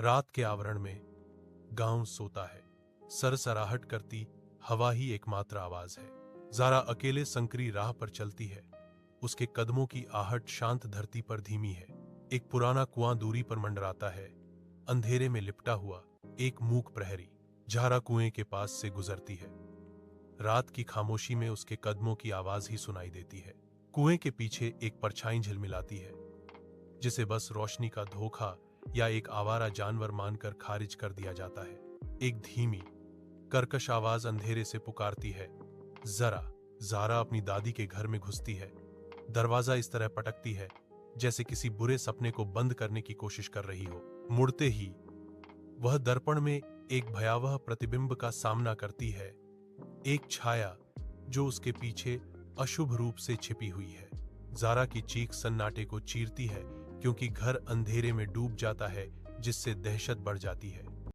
रात के आवरण में गांव सोता है। सरसराहट करती हवा ही एकमात्र आवाज है। जारा अकेले संकरी राह पर चलती है। उसके कदमों की आहट शांत धरती पर धीमी है। एक पुराना कुआं दूरी पर मंडराता है। अंधेरे में लिपटा हुआ एक मूक प्रहरी जारा कुएं के पास से गुजरती है। रात की खामोशी में उसके कदमों की आवाज ही सुनाई देती है। कुएं के पीछे एक परछाई झिलमिलाती है, जिसे बस रोशनी का धोखा या एक आवारा जानवर मानकर खारिज कर दिया जाता है। एक धीमी कर्कश आवाज अंधेरे से पुकारती है, जरा। जारा अपनी दादी के घर में घुसती है। दरवाजा इस तरह पटकती है जैसे किसी बुरे सपने को बंद करने की कोशिश कर रही हो। मुड़ते ही वह दर्पण में एक भयावह प्रतिबिंब का सामना करती है, एक छाया जो उसके पीछे अशुभ रूप से छिपी हुई है। जारा की चीख सन्नाटे को चीरती है, क्योंकि घर अंधेरे में डूब जाता है, जिससे दहशत बढ़ जाती है।